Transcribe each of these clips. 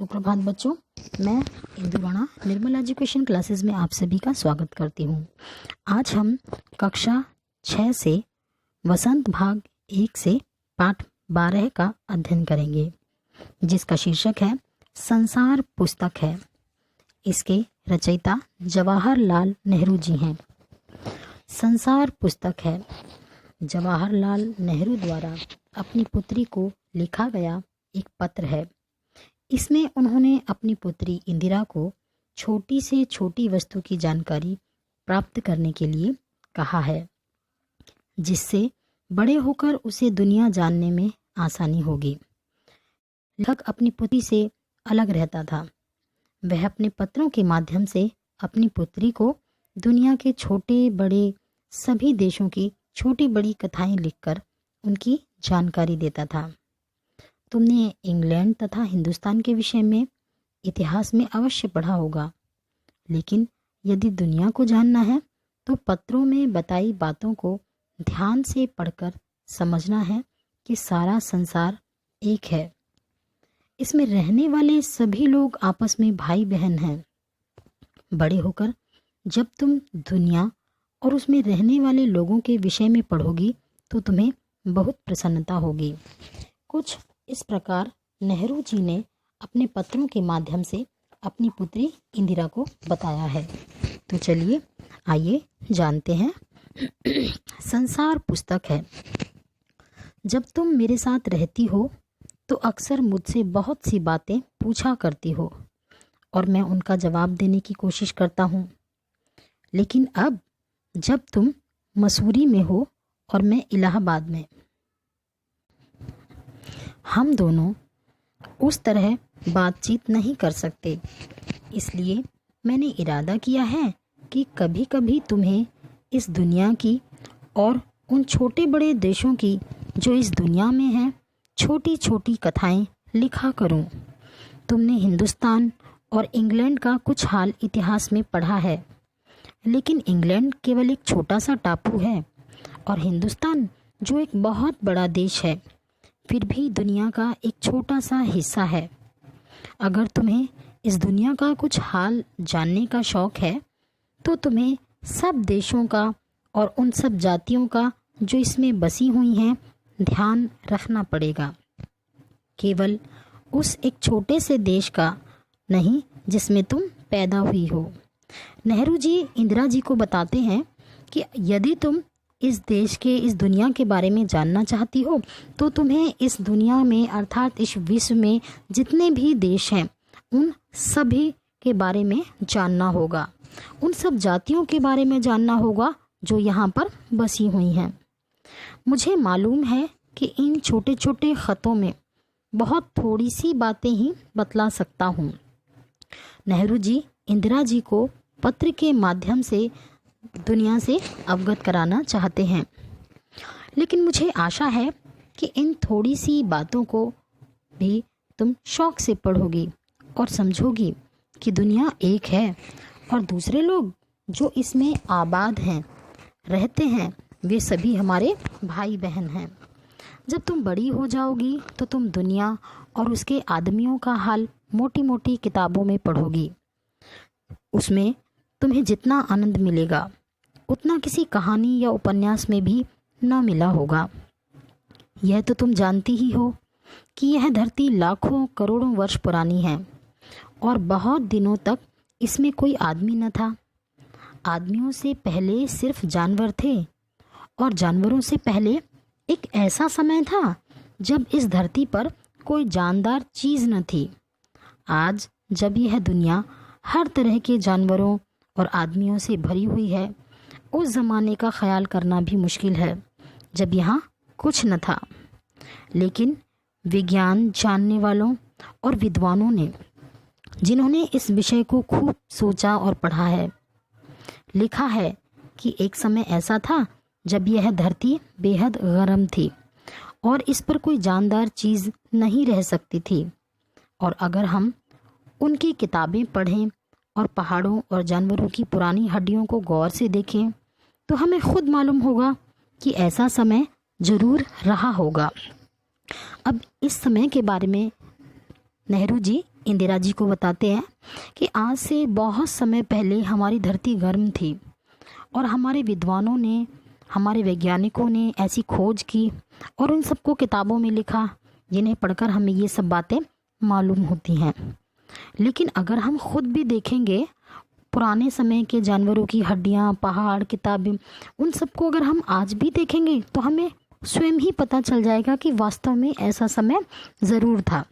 सुप्रभात बच्चों, मैं इंदुवाणा निर्मल एजुकेशन क्लासेस में आप सभी का स्वागत करती हूँ। आज हम कक्षा 6 से वसंत भाग 1 से पाठ 12 का अध्ययन करेंगे, जिसका शीर्षक है संसार पुस्तक है। इसके रचयिता जवाहरलाल नेहरू जी हैं। संसार पुस्तक है जवाहरलाल नेहरू द्वारा अपनी पुत्री को लिखा गया एक पत्र है। इसमें उन्होंने अपनी पुत्री इंदिरा को छोटी से छोटी वस्तु की जानकारी प्राप्त करने के लिए कहा है, जिससे बड़े होकर उसे दुनिया जानने में आसानी होगी। लेखक अपनी पुत्री से अलग रहता था। वह अपने पत्रों के माध्यम से अपनी पुत्री को दुनिया के छोटे बड़े सभी देशों की छोटी बड़ी कथाएं लिखकर उनकी जानकारी देता था। तुमने इंग्लैंड तथा हिंदुस्तान के विषय में इतिहास में अवश्य पढ़ा होगा, लेकिन यदि दुनिया को जानना है तो पत्रों में बताई बातों को ध्यान से पढ़कर समझना है कि सारा संसार एक है। इसमें रहने वाले सभी लोग आपस में भाई बहन हैं। बड़े होकर जब तुम दुनिया और उसमें रहने वाले लोगों के विषय में पढ़ोगी तो तुम्हें बहुत प्रसन्नता होगी। कुछ इस प्रकार नेहरू जी ने अपने पत्रों के माध्यम से अपनी पुत्री इंदिरा को बताया है। तो चलिए आइए जानते हैं। संसार पुस्तक है। जब तुम मेरे साथ रहती हो तो अक्सर मुझसे बहुत सी बातें पूछा करती हो और मैं उनका जवाब देने की कोशिश करता हूँ। लेकिन अब जब तुम मसूरी में हो और मैं इलाहाबाद में, हम दोनों उस तरह बातचीत नहीं कर सकते। इसलिए मैंने इरादा किया है कि कभी कभी तुम्हें इस दुनिया की और उन छोटे बड़े देशों की जो इस दुनिया में हैं छोटी छोटी कथाएं लिखा करूं। तुमने हिंदुस्तान और इंग्लैंड का कुछ हाल इतिहास में पढ़ा है, लेकिन इंग्लैंड केवल एक छोटा सा टापू है और हिंदुस्तान जो एक बहुत बड़ा देश है फिर भी दुनिया का एक छोटा सा हिस्सा है। अगर तुम्हें इस दुनिया का कुछ हाल जानने का शौक है तो तुम्हें सब देशों का और उन सब जातियों का जो इसमें बसी हुई हैं ध्यान रखना पड़ेगा। केवल उस एक छोटे से देश का नहीं जिसमें तुम पैदा हुई हो। नेहरू जी इंदिरा जी को बताते हैं कि यदि तुम इस देश के इस दुनिया के बारे में जानना चाहती हो तो तुम्हें इस दुनिया में अर्थात इस विश्व में जितने भी देश हैं उन सभी के बारे में जानना होगा। उन सब जातियों के बारे में जानना होगा जो यहाँ पर बसी हुई हैं। मुझे मालूम है कि इन छोटे छोटे ख़तों में बहुत थोड़ी सी बातें ही बतला सकता हूँ। नेहरू जी इंदिरा जी को पत्र के माध्यम से दुनिया से अवगत कराना चाहते हैं, लेकिन मुझे आशा है कि इन थोड़ी सी बातों को भी तुम शौक से पढ़ोगी और समझोगी कि दुनिया एक है और दूसरे लोग जो इसमें आबाद हैं रहते हैं वे सभी हमारे भाई बहन हैं। जब तुम बड़ी हो जाओगी तो तुम दुनिया और उसके आदमियों का हाल मोटी मोटी किताबों में पढ़ोगी। उसमें तुम्हें जितना आनंद मिलेगा उतना किसी कहानी या उपन्यास में भी न मिला होगा। यह तो तुम जानती ही हो कि यह धरती लाखों करोड़ों वर्ष पुरानी है और बहुत दिनों तक इसमें कोई आदमी न था। आदमियों से पहले सिर्फ जानवर थे और जानवरों से पहले एक ऐसा समय था जब इस धरती पर कोई जानदार चीज़ न थी। आज जब यह दुनिया हर तरह के जानवरों और आदमियों से भरी हुई है, उस ज़माने का ख्याल करना भी मुश्किल है जब यहाँ कुछ न था। लेकिन विज्ञान जानने वालों और विद्वानों ने, जिन्होंने इस विषय को खूब सोचा और पढ़ा है, लिखा है कि एक समय ऐसा था जब यह धरती बेहद गर्म थी और इस पर कोई जानदार चीज़ नहीं रह सकती थी। और अगर हम उनकी किताबें पढ़ें और पहाड़ों और जानवरों की पुरानी हड्डियों को गौर से देखें तो हमें खुद मालूम होगा कि ऐसा समय ज़रूर रहा होगा। अब इस समय के बारे में नेहरू जी इंदिरा जी को बताते हैं कि आज से बहुत समय पहले हमारी धरती गर्म थी और हमारे विद्वानों ने, हमारे वैज्ञानिकों ने ऐसी खोज की और उन सबको किताबों में लिखा जिन्हें पढ़कर हमें ये सब बातें मालूम होती हैं। लेकिन अगर हम खुद भी देखेंगे, पुराने समय के जानवरों की हड्डियाँ, पहाड़, किताबें, उन सबको अगर हम आज भी देखेंगे तो हमें स्वयं ही पता चल जाएगा कि वास्तव में ऐसा समय ज़रूर था।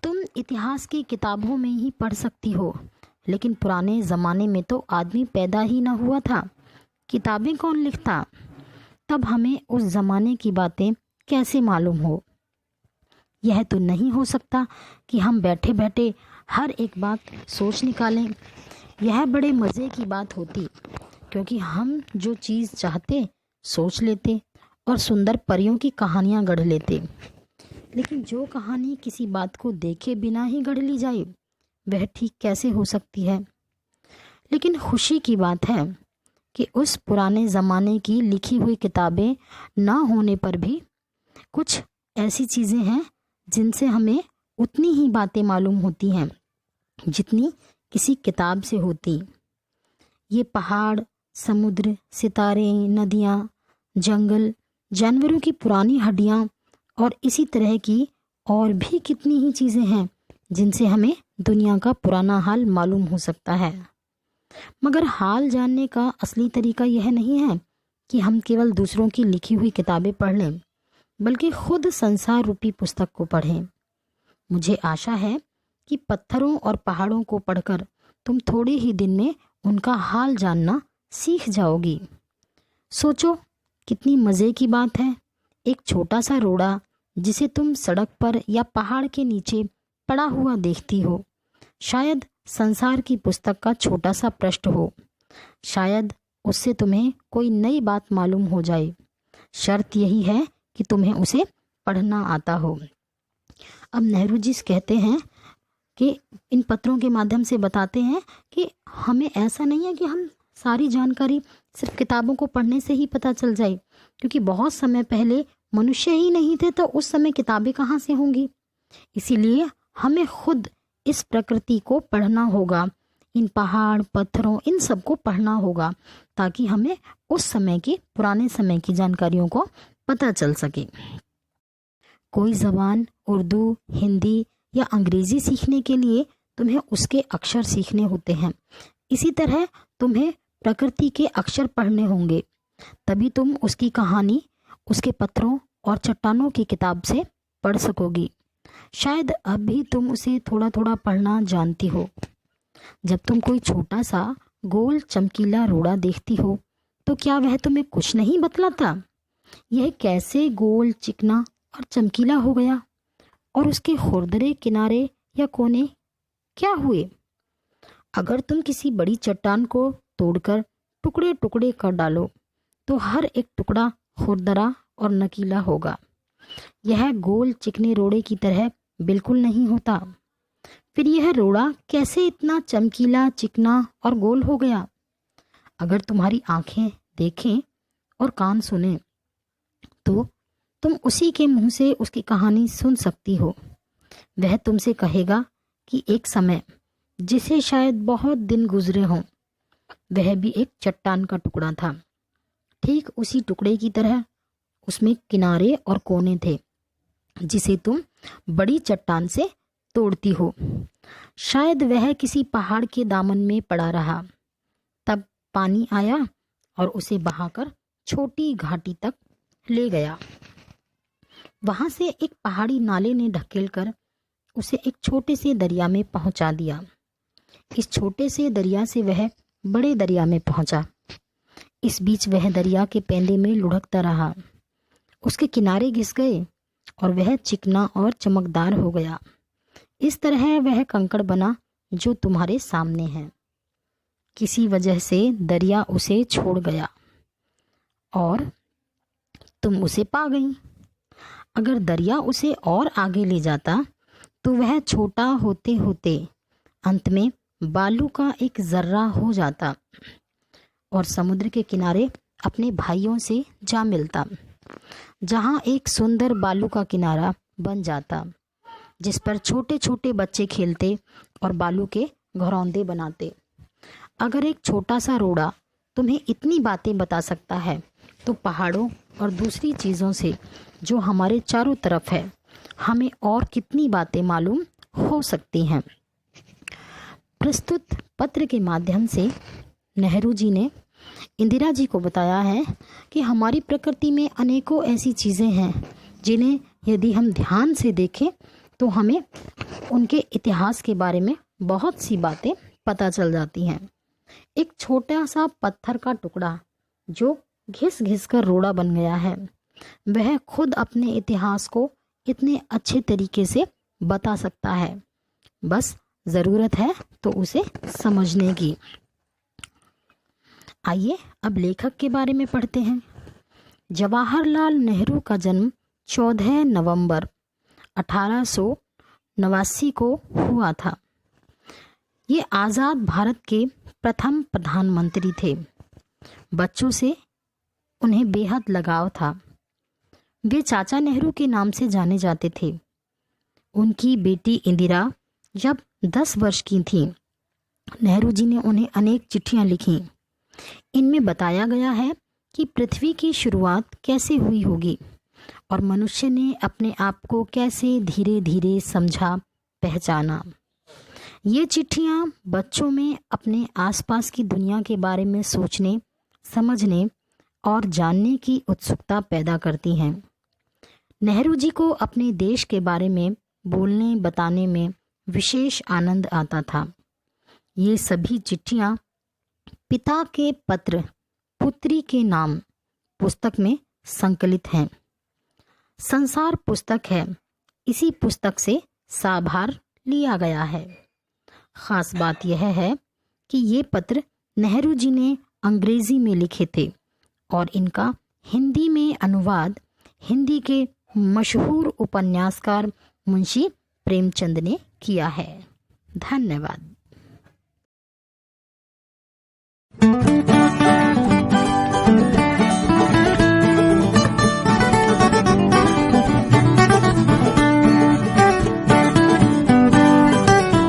तुम इतिहास की किताबों में ही पढ़ सकती हो, लेकिन पुराने ज़माने में तो आदमी पैदा ही ना हुआ था, किताबें कौन लिखता? तब हमें उस ज़माने की बातें कैसे मालूम हो? यह तो नहीं हो सकता कि हम बैठे बैठे हर एक बात सोच निकालें। यह बड़े मज़े की बात होती, क्योंकि हम जो चीज़ चाहते सोच लेते और सुंदर परियों की कहानियाँ गढ़ लेते। लेकिन जो कहानी किसी बात को देखे बिना ही गढ़ ली जाए, वह ठीक कैसे हो सकती है? लेकिन खुशी की बात है कि उस पुराने ज़माने की लिखी हुई किताबें ना होने पर भी कुछ ऐसी चीज़ें हैं जिनसे हमें उतनी ही बातें मालूम होती हैं जितनी किसी किताब से होती। ये पहाड़, समुद्र, सितारे, नदियाँ, जंगल, जानवरों की पुरानी हड्डियाँ और इसी तरह की और भी कितनी ही चीज़ें हैं जिनसे हमें दुनिया का पुराना हाल मालूम हो सकता है। मगर हाल जानने का असली तरीका यह नहीं है कि हम केवल दूसरों की लिखी हुई किताबें पढ़ लें, बल्कि खुद संसार रूपी पुस्तक को पढ़ें। मुझे आशा है कि पत्थरों और पहाड़ों को पढ़कर तुम थोड़े ही दिन में उनका हाल जानना सीख जाओगी। सोचो कितनी मज़े की बात है, एक छोटा सा रोड़ा जिसे तुम सड़क पर या पहाड़ के नीचे पड़ा हुआ देखती हो, शायद संसार की पुस्तक का छोटा सा पृष्ठ हो। शायद उससे तुम्हें कोई नई बात मालूम हो जाए। शर्त यही है कि तुम्हें उसे पढ़ना आता हो। अब नेहरू जी कहते हैं कि इन पत्रों के माध्यम से बताते हैं कि हमें ऐसा नहीं है कि हम सारी जानकारी सिर्फ किताबों को पढ़ने से ही पता चल जाए, क्योंकि बहुत समय पहले मनुष्य ही नहीं थे तो उस समय किताबें कहाँ से होंगी। इसीलिए हमें खुद इस प्रकृति को पढ़ना होगा, इन पहाड़, पत्थरों, इन सब को पढ़ना होगा, ताकि हमें उस समय की, पुराने समय की जानकारियों को पता चल सके। कोई ज़बान, उर्दू, हिंदी या अंग्रेज़ी सीखने के लिए तुम्हें उसके अक्षर सीखने होते हैं। इसी तरह तुम्हें प्रकृति के अक्षर पढ़ने होंगे, तभी तुम उसकी कहानी उसके पत्थरों और चट्टानों की किताब से पढ़ सकोगी। शायद अब भी तुम उसे थोड़ा थोड़ा पढ़ना जानती हो। जब तुम कोई छोटा सा गोल चमकीला रोड़ा देखती हो तो क्या वह तुम्हें कुछ नहीं बतलाता? यह कैसे गोल, चिकना और चमकीला हो गया, और उसके खुरदरे किनारे या कोने क्या हुए? अगर तुम किसी बड़ी चट्टान को तोड़कर टुकड़े टुकड़े कर डालो तो हर एक टुकड़ा खुरदरा और नकीला होगा। यह गोल चिकने रोड़े की तरह बिल्कुल नहीं होता। फिर यह रोड़ा कैसे इतना चमकीला, चिकना और गोल हो गया? अगर तुम्हारी आंखें देखें और कान सुने तो तुम उसी के मुंह से उसकी कहानी सुन सकती हो। वह तुमसे कहेगा कि एक समय, जिसे शायद बहुत दिन गुजरे हों, वह भी एक चट्टान का टुकड़ा था। ठीक उसी टुकड़े की तरह उसमें किनारे और कोने थे, जिसे तुम बड़ी चट्टान से तोड़ती हो। शायद वह किसी पहाड़ के दामन में पड़ा रहा, तब पानी आया और उसे बहाकर छोटी घाटी तक ले गया। वहां से एक पहाड़ी नाले ने ढकेलकर उसे एक छोटे से दरिया में पहुंचा दिया। इस छोटे से दरिया से वह बड़े दरिया में पहुंचा। इस बीच वह दरिया के पेंदे में लुढ़कता रहा। उसके किनारे घिस गए और वह चिकना और चमकदार हो गया। इस तरह वह कंकड़ बना जो तुम्हारे सामने है। किसी वजह से दरिया उसे छोड़ गया और तुम उसे पा गई। अगर दरिया उसे और आगे ले जाता तो वह छोटा होते होते अंत में बालू का एक जर्रा हो जाता और समुद्र के किनारे अपने भाइयों से जा मिलता, जहाँ एक सुंदर बालू का किनारा बन जाता। जिस पर छोटे छोटे बच्चे खेलते और बालू के घरौंदे बनाते। अगर एक छोटा सा रोड़ा तुम्हें इतनी बातें बता सकता है तो पहाड़ों और दूसरी चीज़ों से जो हमारे चारों तरफ है हमें और कितनी बातें मालूम हो सकती हैं। प्रस्तुत पत्र के माध्यम से नेहरू जी ने इंदिरा जी को बताया है कि हमारी प्रकृति में अनेकों ऐसी चीज़ें हैं जिन्हें यदि हम ध्यान से देखें तो हमें उनके इतिहास के बारे में बहुत सी बातें पता चल जाती हैं। एक छोटा सा पत्थर का टुकड़ा जो घिस घिस कर रोड़ा बन गया है, वह खुद अपने इतिहास को इतने अच्छे तरीके से बता सकता है। बस ज़रूरत है तो उसे समझने की। आइए अब लेखक के बारे में पढ़ते हैं। जवाहरलाल नेहरू का जन्म 14 नवंबर 1889 को हुआ था। ये आज़ाद भारत के प्रथम प्रधानमंत्री थे। बच्चों से उन्हें बेहद लगाव था। वे चाचा नेहरू के नाम से जाने जाते थे। उनकी बेटी इंदिरा जब 10 वर्ष की थी, नेहरू जी ने उन्हें अनेक चिट्ठियां लिखीं। इनमें बताया गया है कि पृथ्वी की शुरुआत कैसे हुई होगी और मनुष्य ने अपने आप को कैसे धीरे धीरे समझा, पहचाना। ये चिट्ठियाँ बच्चों में अपने आसपास की दुनिया के बारे में सोचने, समझने और जानने की उत्सुकता पैदा करती हैं। नेहरू जी को अपने देश के बारे में बोलने बताने में विशेष आनंद आता था। ये सभी चिट्ठियाँ पिता के पत्र पुत्री के नाम पुस्तक में संकलित हैं। संसार पुस्तक है, इसी पुस्तक से साभार लिया गया है। खास बात यह है कि ये पत्र नेहरू जी ने अंग्रेजी में लिखे थे और इनका हिंदी में अनुवाद हिंदी के मशहूर उपन्यासकार मुंशी प्रेमचंद ने किया है। धन्यवाद।